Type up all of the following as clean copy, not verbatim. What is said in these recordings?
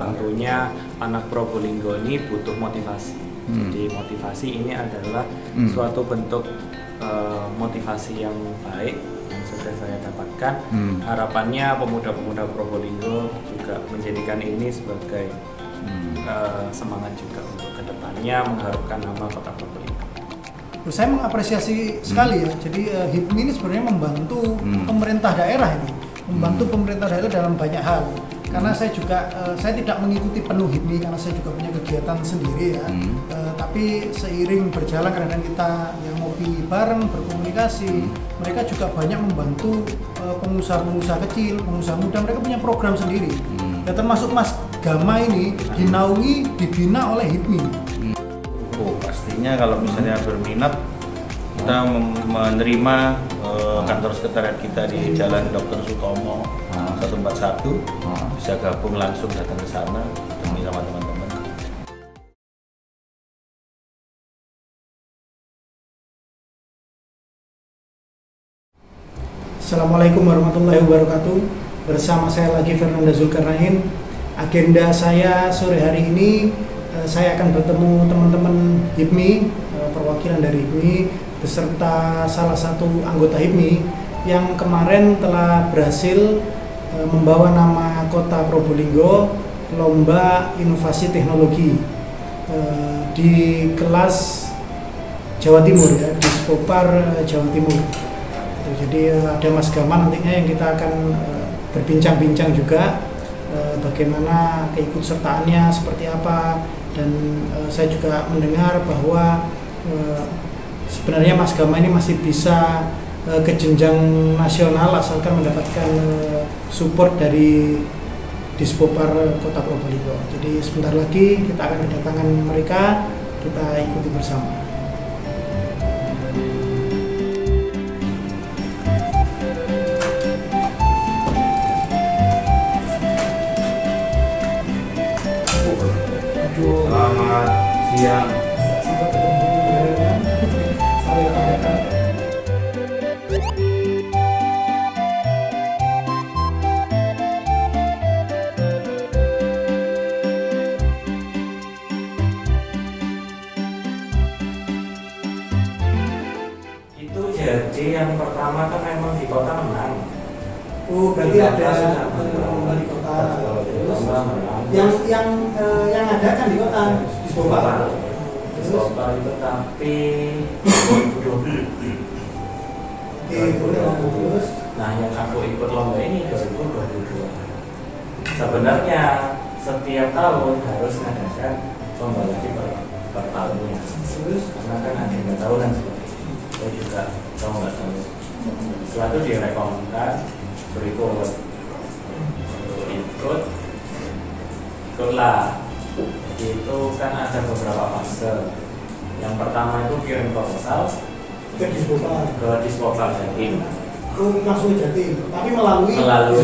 tentunya anak Probolinggo ini butuh motivasi. Jadi motivasi ini adalah suatu bentuk motivasi yang baik yang sudah saya dapatkan. Harapannya pemuda-pemuda Probolinggo juga menjadikan ini sebagai semangat juga untuk kedepannya mengharapkan nama kota Probolinggo. Saya mengapresiasi sekali ya. Jadi HIPMI ini sebenarnya membantu pemerintah daerah ini, membantu pemerintah daerah dalam banyak hal. Karena saya juga saya tidak mengikuti penuh HIPMI karena saya juga punya kegiatan sendiri ya. Tapi seiring berjalan kadang kita yang ngopi bareng berkomunikasi, mereka juga banyak membantu pengusaha-pengusaha kecil, pengusaha muda. Mereka punya program sendiri. Ya, termasuk Mas Gama ini dinaungi, dibina oleh HIPMI. Pastinya kalau misalnya berminat kita menerima kantor sekretariat kita di Jalan Dr. Sutomo 141 bisa gabung langsung datang ke sana demi sama teman-teman. Assalamualaikum warahmatullahi wabarakatuh. Bersama saya lagi Fernanda Zulkarnain. Agenda saya sore hari ini saya akan bertemu teman-teman HIPMI, perwakilan dari HIPMI beserta salah satu anggota HIPMI yang kemarin telah berhasil membawa nama kota Probolinggo lomba inovasi teknologi di kelas Jawa Timur ya, di Spopar Jawa Timur. Jadi ada Mas Gama nantinya yang kita akan berbincang-bincang juga bagaimana keikutsertaannya seperti apa, dan saya juga mendengar bahwa sebenarnya Mas Gama ini masih bisa ke jenjang nasional asalkan mendapatkan support dari Dispopar Kota Probolinggo. Jadi sebentar lagi kita akan kedatangan mereka, kita ikuti bersama. Selamat siang. Itu jadi yang pertama kan memang di kota menang. Oh, berarti ada lomba di kota. Yang ada kan di kota di Spopar. Spopar itu tapi terus. Nah, yang aku ikut lomba ini 2022. Sebenarnya setiap tahun harus mengadakan lomba lagi per tahunnya. Terus Karena kan agenda tahunan seperti itu. Saya juga tahu nggak tahu. Setelah itu direkomendasikan berikut ikutlah. Itu kan ada beberapa fase. Yang pertama itu kirim proposal ke Dispopar Jatim. Langsung Jatim, tapi melalui kota.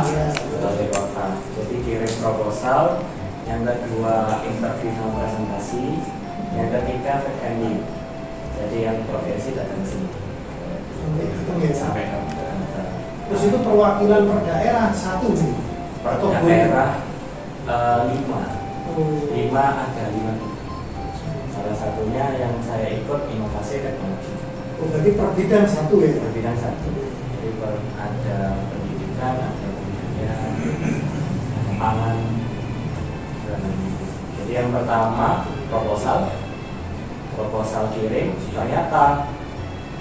Ya. Melalui kota. Jadi kirim proposal. Yang kedua interview sama presentasi. Yang ketiga FNI. Jadi yang profesi datang ke sini. Sampai ke Terus itu perwakilan per daerah satu nih? per daerah 5 ada 5. Salah satunya yang saya ikut inovasi teknologi. Oh, berarti per bidang satu ya? Per bidang satu. Jadi ada pendidikan, ada budaya, ada pangan. Jadi yang pertama proposal kirim, ternyata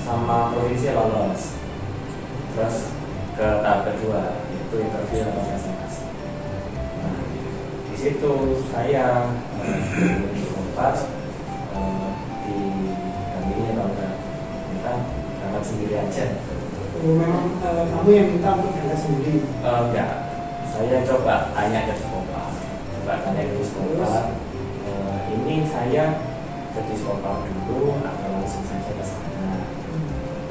sama provinsi lolos. Terus ke tahap kedua itu interview atau presentasi. Nah, di situ saya sempat didampingi oleh kita berangkat sendiri aja. Oh, memang kamu yang minta untuk berangkat sendiri? Enggak, saya coba tanya ke Dispopar. Ini saya ke Dispopar dulu atau langsung saja ke sana?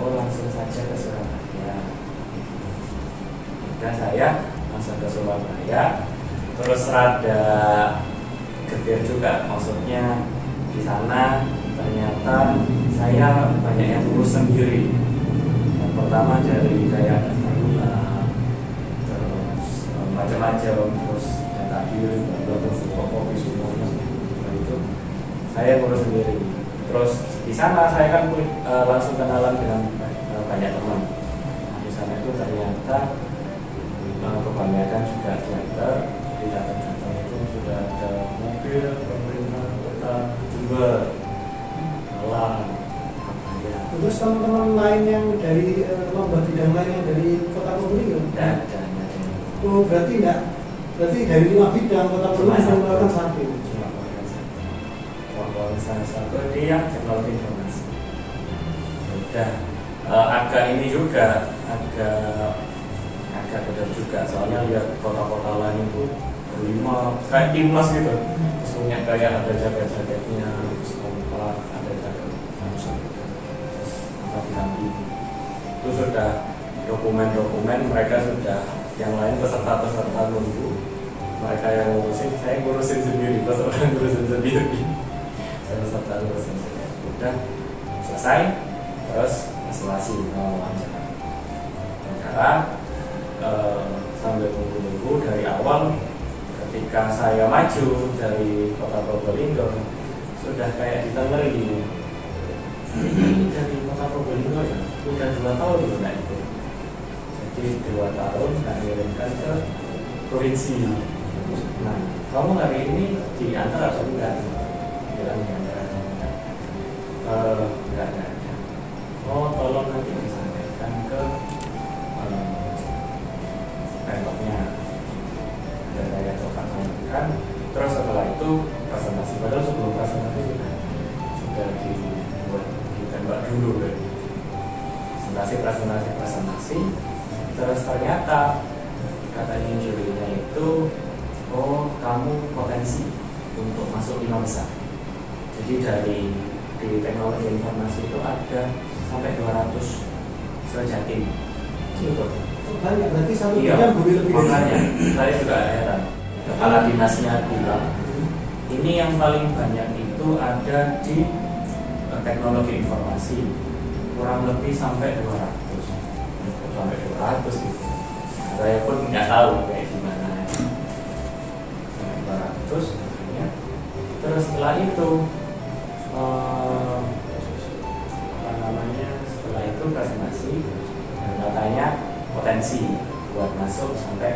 Oh, langsung saja ke Surabaya. Dan saya langsung ke Surabaya. Terus rada getir juga, maksudnya di sana ternyata saya banyak yang urus sendiri. Yang pertama dari kayak terus macam-macam, terus data hadirin atau fotokopi semuanya. Nah, itu saya ngurus sendiri. Terus di sana saya kan langsung kenalan dengan banyak teman. Nah, di sana itu ternyata kebanyakan juga diantar di datang-datang itu sudah ada mobil pemerintah kota Jember, malam. Terus teman-teman lain yang dari lomba bidang lain yang dari Kota Probolinggo? Tidak ada. Oh, berarti dari 5 bidang Kota Probolinggo melakukan satu. Salah satu dia teknologi informasi. Udah agak ini juga agak benar juga, soalnya lihat kota-kota lain itu berlima kayak timnas gitu, semuanya kayak ada jaket-jaketnya, terus kompak, ada jaket itu sudah dokumen-dokumen mereka sudah, yang lain peserta nunggu, mereka yang ngurusin, saya ngurusin sendiri, peserta ngurusin sendiri, saya peserta ngurusin sendiri. Udah selesai, terus evaluasi wawancara. Sambil nunggu dari awal, ketika saya maju dari Kota Probolinggo sudah kayak ditengeri gini, ini dari Kota Probolinggo ya, udah 2 tahun loh nggak itu, jadi 2 tahun nggak ngirimkan ke provinsi. Nah, kamu hari ini diantar atau enggak? Bilang diantar atau enggak? Enggak. Oh, tolong nanti disampaikan ke pemkotnya. Dan saya coba sampaikan. Terus setelah itu presentasi, padahal sebelum presentasi sudah dibuat, ditembak dulu kan. Presentasi. Terus ternyata katanya jurinya itu, oh kamu potensi untuk masuk 5 besar. Jadi di teknologi informasi itu ada sampai 200 sejatim. Banyak, berarti satu bidang boleh lebih dari makanya saya juga heran. Kepala dinasnya bilang ini yang paling banyak itu ada di teknologi informasi, kurang lebih sampai 200 gitu. Saya pun nggak tahu kayak gimana. Sampai 200 ya. Terus setelah itu setelah itu presentasi dan katanya potensi buat masuk sampai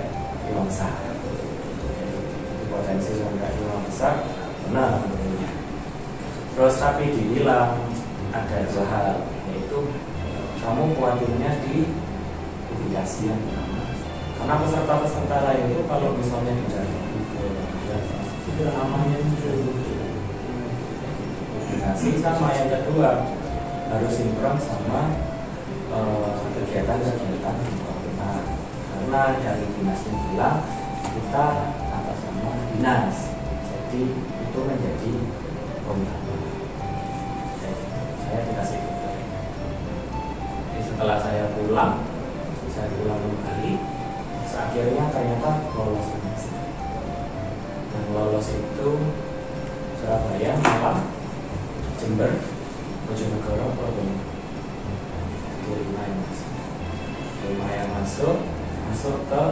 5 besar. Potensi sampai 5 besar benar tentunya. Terus tapi dibilang ada 2 hal, yaitu kamu khawatirnya di publikasi yang pertama, karena peserta lain itu kalau misalnya dicari sudah namanya publikasi, sama yang kedua harus sinkron sama kegiatan-kegiatan kita, karena dari dinasnya bilang kita atas nama dinas, jadi itu menjadi komitmen. Saya dikasih itu. Jadi setelah saya pulang kembali, akhirnya ternyata lolos seleksi. Dan lolos itu Surabaya, Malang, Jember, Bojonegoro, Probolinggo. 5 yang masuk ke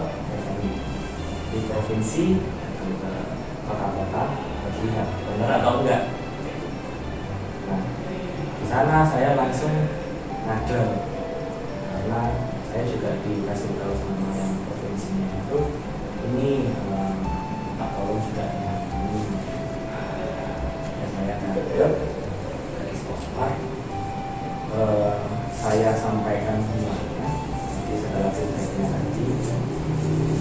di provinsi atau ke kota-kota, lihat benar atau enggak. Nah, di sana saya langsung ngadel, karena saya juga dikasih tahu sama yang provinsinya itu ini Pak Tolong juga ini. Ya, saya ngadel dari Spotify. Saya sampaikan semuanya, jadi segala feedbacknya nanti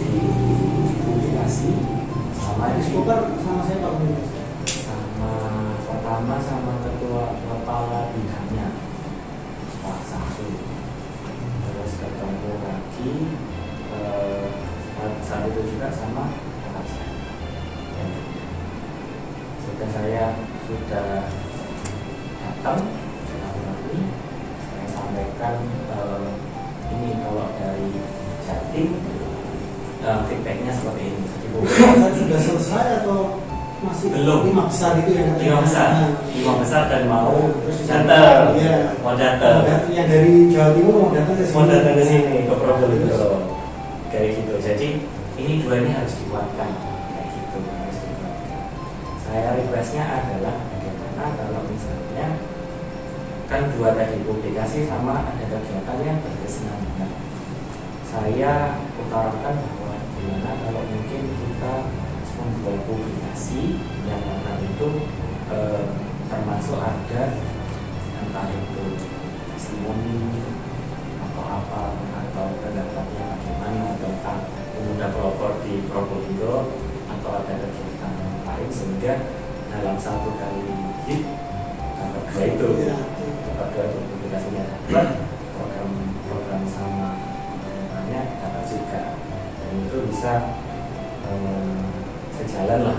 dipublikasi sama sama saya Pak Gubernur. Sama ketua kepala bidangnya Pak Samsu. Terus ketemu lagi saat itu juga sama kakak saya. Sudah saya datang sampaikan ini kalau dari Jatim feedbacknya seperti ini. Sudah selesai atau masih belum? 5 besar itu yang 5 besar dan mau datang, ya. Mau datang. Yang dari Jawa Timur mau datang ke sini. Mau datang ke sini ke Probolinggo kayak gitu. Jadi ini 2 ini harus dikuatkan kayak gitu. saya requestnya adalah bagaimana kalau misalnya kan dua tadi publikasi sama ada kegiatan yang berkesinambungan. Saya utarakan bahwa gimana kalau mungkin kita membuat publikasi yang mana itu termasuk ada entah itu testimoni atau apa atau pendapatnya bagaimana tentang pemuda pelopor di Probolinggo atau ada kegiatan lain, sehingga dalam satu kali hit dapat dua itu dapat dua publikasinya dapat program sama dapat juga, dan itu bisa sejalan lah,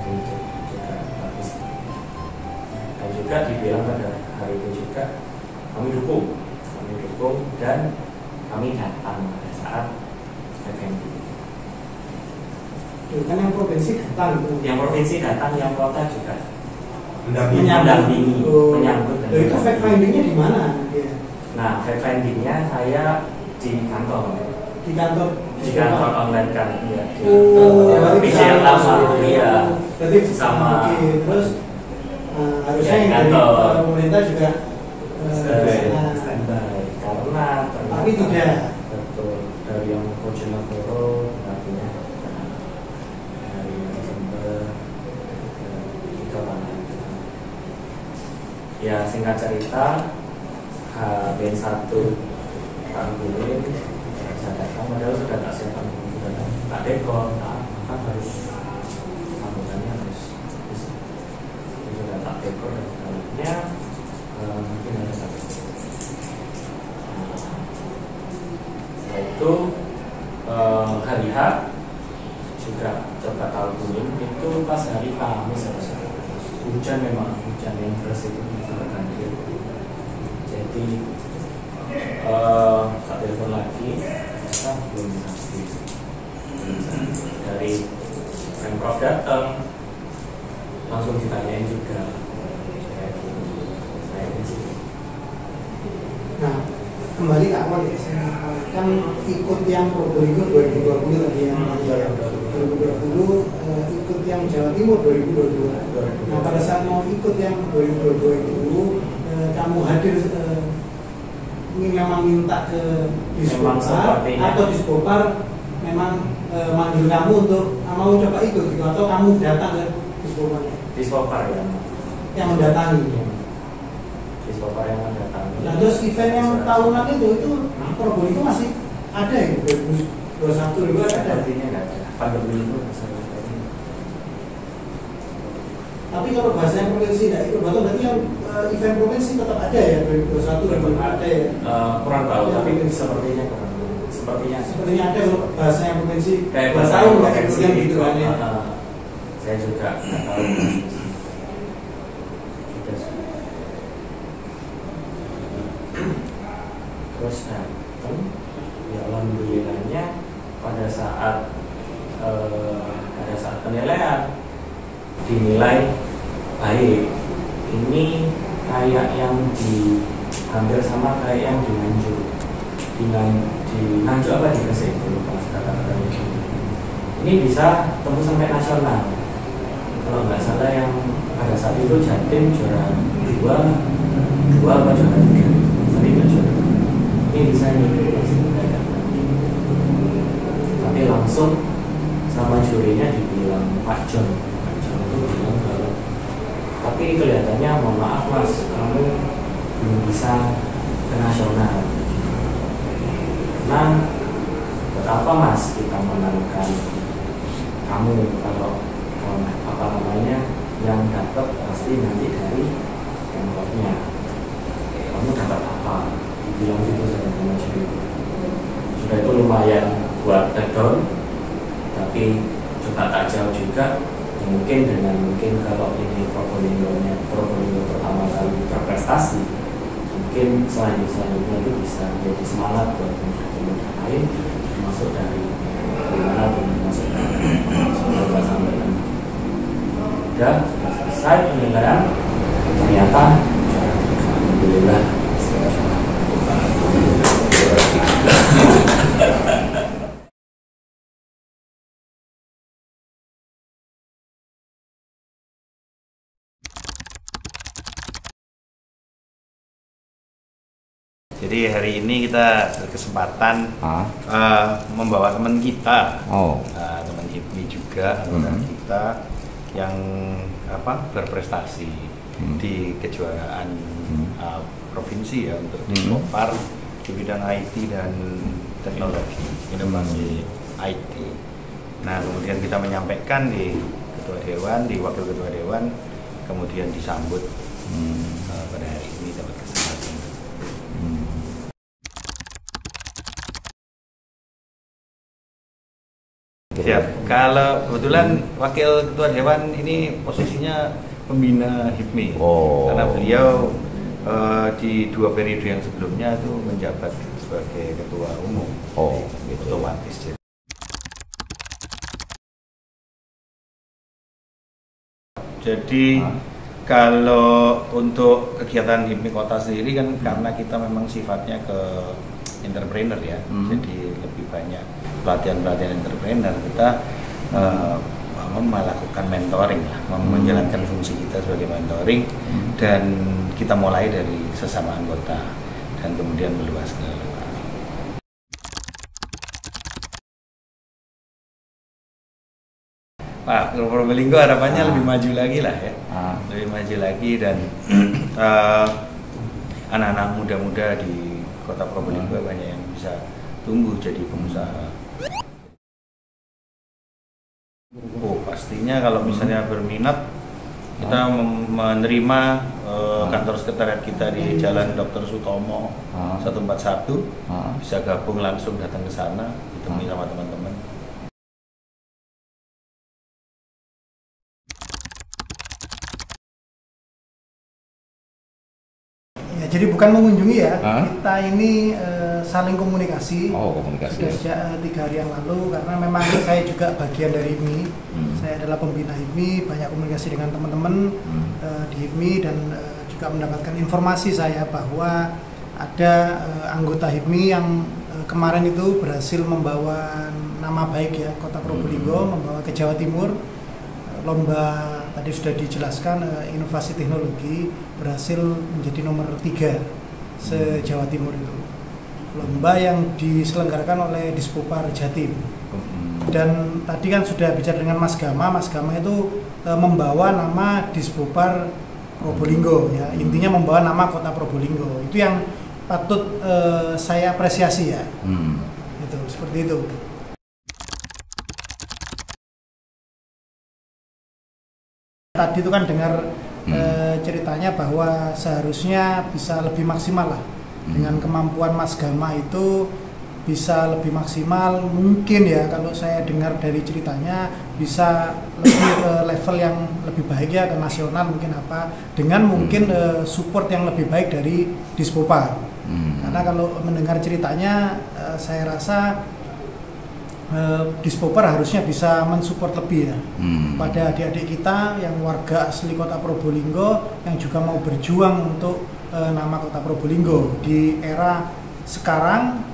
itu juga bagus. Dan juga dibilang pada hari itu juga kami dukung dan kami datang pada saat FND. Kan yang provinsi datang itu. Yang provinsi datang, yang kota juga mendampingi. menyambut. Itu fact findingnya di mana? Ya. Nah, fact findingnya saya di kantor. Di kantor online kan, ya. PCL sama, iya. Berarti sama. Terus harusnya ya, yang dari pemerintah juga standby, karena tapi tidak betul dari yang Bojonegoro artinya dari Jember kita mana. Ya singkat cerita H-1 tahun ini saya datang, padahal sudah tak siapkan, sudah tak dekor, kan harus sambutannya harus sudah tak dekor dan selanjutnya mungkin ada satu. Setelah itu hari H juga coba talkuin itu pas hari Kamis hujan, memang hujan yang deras itu sangat banjir. Jadi tak telepon lagi, kita belum bisa dari Pemprov datang, langsung ditanyain juga kayak gitu. Saya di sini. Nah, kembali ke awal ya, saya kan ikut yang Probolinggo 2020 tadi yang 2020 ikut yang Jawa Timur 2022. Nah, pada saat mau ikut yang 2022 itu kamu hadir ini memang minta ke Dispopar atau Dispopar memang manggil kamu untuk mau coba ikut gitu, atau kamu datang ke Dispoparnya? Dispopar ya, yang mendatangi. Dispopar yang mendatangi. Nah, terus event yang tahunan itu Probolinggo masih ada ya 2021 juga ada. Artinya nggak ada. Pandemi itu tapi kalau bahasanya provinsi tidak ikut, berarti yang event provinsi tetap ada ya 2021 tetap ada ya. Kurang tahu, ya, tapi provinsi. sepertinya kurang. Sepertinya ada kalau bahasanya provinsi kayak bahasa tahu nggak provinsi gitu kan ya. Saya juga nggak tahu. Terus datang, ya alhamdulillahnya pada saat penilaian dinilai baik. Ini kayak yang hampir sama kayak yang di Nganjuk apa di Gresik itu kata-katanya. Ini bisa tembus sampai nasional. Kalau nggak salah yang pada saat itu Jatim juara 2 apa juara 3, tapi nggak juara. Ini bisa tapi langsung sama jurinya dibilang Pak John itu bilang kalau tapi kelihatannya mohon maaf mas, kamu belum bisa ke nasional. Nah, buat apa mas kita menentukan kamu kalau apa namanya yang dapat pasti nanti dari Pemprov-nya. Kamu dapat apa? Dibilang gitu sama juri. Sudah itu lumayan buat down, tapi juga tak jauh juga. Mungkin kalau ini Probolinggo pertama kali berprestasi, mungkin selanjutnya itu bisa menjadi semangat buat pemuda lain, termasuk dari mana pun, termasuk dari sampai sudah selesai penilaian, ternyata alhamdulillah Jadi hari ini kita berkesempatan membawa teman kita, teman HIPMI juga, anggota kita yang berprestasi di kejuaraan provinsi ya untuk di Kopar di bidang IT dan teknologi inovasi IT. Nah kemudian kita menyampaikan di Ketua Dewan, di Wakil Ketua Dewan, kemudian disambut pada hari ini dapat kesempatan. Siap. Kalau kebetulan Wakil Ketua Dewan ini posisinya pembina HIPMI, karena beliau di 2 periode yang sebelumnya itu menjabat sebagai Ketua Umum. Gitu. Otomatis. Jadi kalau untuk kegiatan HIPMI Kota sendiri kan karena kita memang sifatnya ke entrepreneur ya, jadi lebih banyak pelatihan-pelatihan entrepreneur, kita melakukan mentoring lah, menjalankan fungsi kita sebagai mentoring, dan kita mulai dari sesama anggota dan kemudian meluas ke luar. Pak Probolinggo harapannya lebih maju lagi lah ya, lebih maju lagi, dan anak-anak muda-muda di Kota Probolinggo banyak yang bisa tumbuh jadi pengusaha. Pastinya kalau misalnya berminat, kita menerima kantor sekretariat kita di Jalan Dr. Sutomo 141, bisa gabung langsung datang ke sana, ditemui sama teman-teman. Ya, jadi bukan mengunjungi ya, kita ini saling komunikasi. Komunikasi. Sudah sejak 3 hari yang lalu, karena memang saya juga bagian dari HIPMI. Saya adalah pembina HIPMI, banyak komunikasi dengan teman-teman di HIPMI, dan juga mendapatkan informasi saya bahwa ada anggota HIPMI yang kemarin itu berhasil membawa nama baik ya Kota Probolinggo, membawa ke Jawa Timur. Lomba tadi sudah dijelaskan, inovasi teknologi, berhasil menjadi nomor 3 se-Jawa Timur itu. Lomba yang diselenggarakan oleh Dispopar Jatim. Dan tadi kan sudah bicara dengan Mas Gama itu membawa nama Dispopar Probolinggo ya, intinya membawa nama Kota Probolinggo. Itu yang patut saya apresiasi ya. Itu seperti itu. Tadi itu kan dengar ceritanya bahwa seharusnya bisa lebih maksimal lah, dengan kemampuan Mas Gama itu bisa lebih maksimal, mungkin ya kalau saya dengar dari ceritanya bisa lebih ke level yang lebih baik ya, ke nasional mungkin dengan mungkin support yang lebih baik dari Dispopar. Karena kalau mendengar ceritanya saya rasa Dispopar harusnya bisa mensupport lebih ya pada adik-adik kita yang warga asli Kota Probolinggo yang juga mau berjuang untuk nama Kota Probolinggo di era sekarang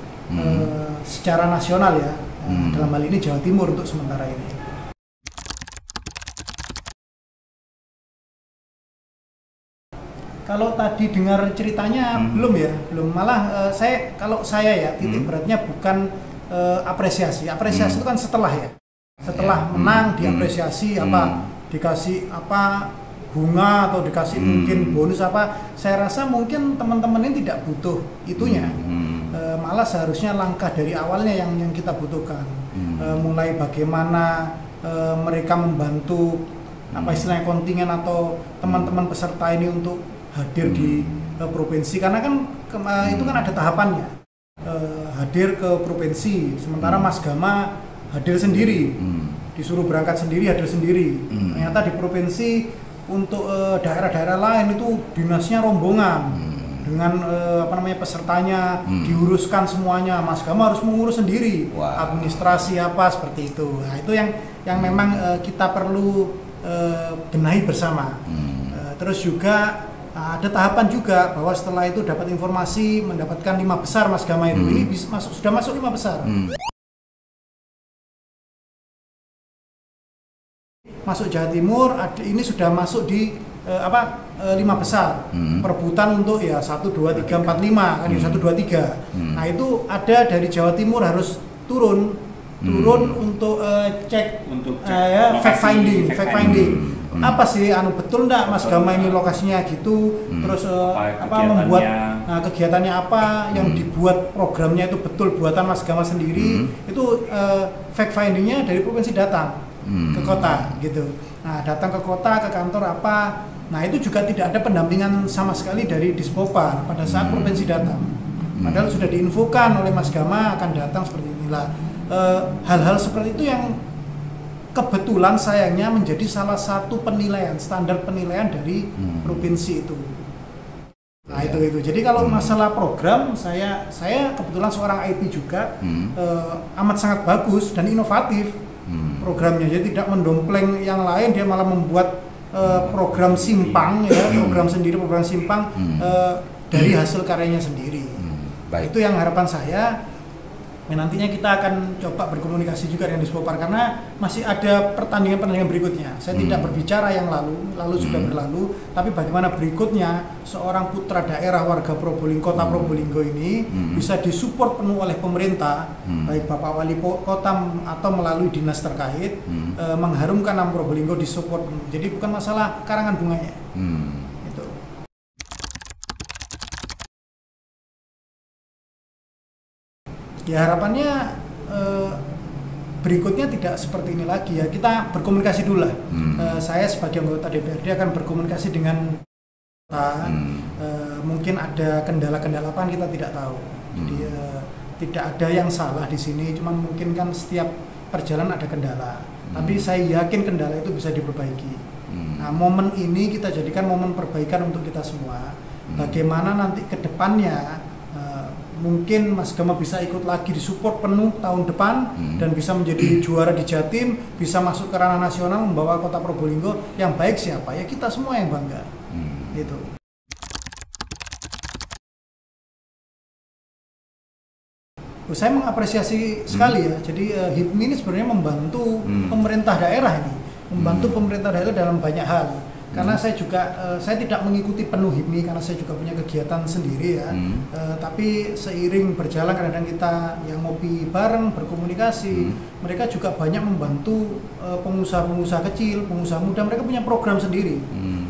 secara nasional ya, dalam hal ini Jawa Timur untuk sementara ini. Kalau tadi dengar ceritanya belum, malah kalau saya ya titik beratnya bukan apresiasi itu kan setelah ya, setelah menang diapresiasi dikasih bunga atau dikasih mungkin bonus saya rasa mungkin teman-teman ini tidak butuh itunya. Malah seharusnya langkah dari awalnya yang kita butuhkan, mulai bagaimana mereka membantu istilahnya kontingen atau teman-teman peserta ini untuk hadir di provinsi, karena kan itu kan ada tahapannya. Hadir ke provinsi, sementara Mas Gama hadir sendiri, disuruh berangkat sendiri, hadir sendiri. Ternyata di provinsi untuk daerah-daerah lain itu dinasnya rombongan dengan pesertanya diuruskan semuanya. Mas Gama harus mengurus sendiri, administrasi seperti itu. Nah, itu yang memang kita perlu benahi bersama. Terus juga ada tahapan juga bahwa setelah itu dapat informasi mendapatkan 5 besar Mas Gama itu. Ini sudah masuk 5 besar. Masuk Jawa Timur, ini sudah masuk di 5 besar, perebutan untuk ya 1, 2, 3, 4, 5 kan, 1, 2, 3. Nah itu ada dari Jawa Timur harus turun untuk cek untuk ya, fact finding. Apa sih betul enggak Mas Gama ini lokasinya gitu, terus membuat kegiatannya apa yang dibuat programnya itu betul buatan Mas Gama sendiri. Itu fact findingnya dari provinsi datang ke kota gitu. Nah datang ke kota, ke kantor apa, nah itu juga tidak ada pendampingan sama sekali dari Dispopar pada saat provinsi datang. Padahal sudah diinfokan oleh Mas Gama akan datang seperti inilah. Hal-hal seperti itu yang kebetulan sayangnya menjadi salah satu standar penilaian dari provinsi itu. Nah itu. Jadi kalau masalah program, saya kebetulan seorang IT juga, amat sangat bagus dan inovatif programnya. Jadi tidak mendompleng yang lain, dia malah membuat program simpang ya, program simpang dari hasil karyanya sendiri. Itu yang harapan saya. Nantinya kita akan coba berkomunikasi juga dengan Dispopar karena masih ada pertandingan berikutnya. Saya tidak berbicara yang lalu sudah berlalu, tapi bagaimana berikutnya seorang putra daerah warga Probolinggo, kota Probolinggo ini bisa disupport penuh oleh pemerintah, baik Bapak Wali Kota atau melalui dinas terkait, mengharumkan nama Probolinggo disupport penuh. Jadi bukan masalah karangan bunganya. Ya harapannya berikutnya tidak seperti ini lagi ya, kita berkomunikasi dulu lah. Saya sebagai anggota DPRD akan berkomunikasi dengan mungkin ada kendala-kendala apa kita tidak tahu. Jadi tidak ada yang salah di sini, cuman mungkin kan setiap perjalanan ada kendala. Tapi saya yakin kendala itu bisa diperbaiki. Nah momen ini kita jadikan momen perbaikan untuk kita semua. Bagaimana nanti ke depannya mungkin Mas Gama bisa ikut lagi disupport penuh tahun depan dan bisa menjadi juara di Jatim, bisa masuk ke ranah nasional membawa kota Probolinggo yang baik siapa? Ya kita semua yang bangga. Gitu. Saya mengapresiasi sekali ya. Jadi HIPMI ini sebenarnya membantu pemerintah daerah ini, membantu pemerintah daerah dalam banyak hal. Karena saya juga saya tidak mengikuti penuh HIPMI karena saya juga punya kegiatan sendiri ya. Tapi seiring berjalan kadang-kadang kita yang ngopi bareng berkomunikasi, mereka juga banyak membantu pengusaha-pengusaha kecil, pengusaha muda, mereka punya program sendiri.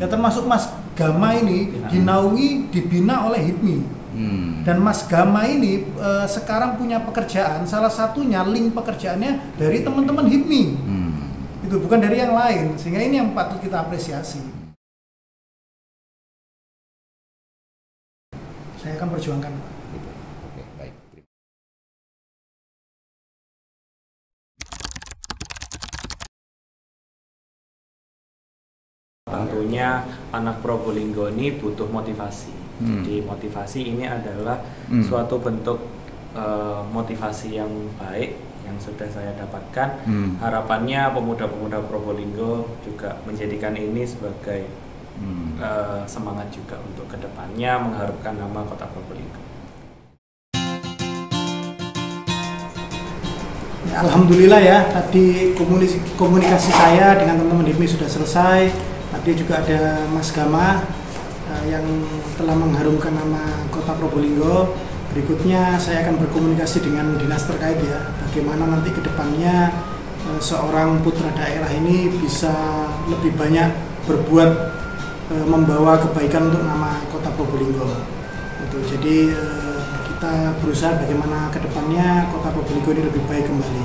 Ya termasuk Mas Gama ini dinaungi, dibina oleh HIPMI. Dan Mas Gama ini sekarang punya pekerjaan, salah satunya link pekerjaannya dari teman-teman HIPMI. Itu bukan dari yang lain, sehingga ini yang patut kita apresiasi. Saya akan perjuangkan. Oke, baik. Tentunya anak Probolinggo ini butuh motivasi. Jadi motivasi ini adalah suatu bentuk motivasi yang baik yang sudah saya dapatkan. Harapannya pemuda-pemuda Probolinggo juga menjadikan ini sebagai semangat juga untuk kedepannya mengharumkan nama kota Probolinggo. Ya, alhamdulillah ya, tadi komunikasi saya dengan teman-teman HIPMI sudah selesai. Tadi juga ada Mas Gama yang telah mengharumkan nama kota Probolinggo. Berikutnya saya akan berkomunikasi dengan dinas terkait ya, bagaimana nanti ke depannya seorang putra daerah ini bisa lebih banyak berbuat membawa kebaikan untuk nama kota Probolinggo. Jadi kita berusaha bagaimana ke depannya kota Probolinggo ini lebih baik kembali.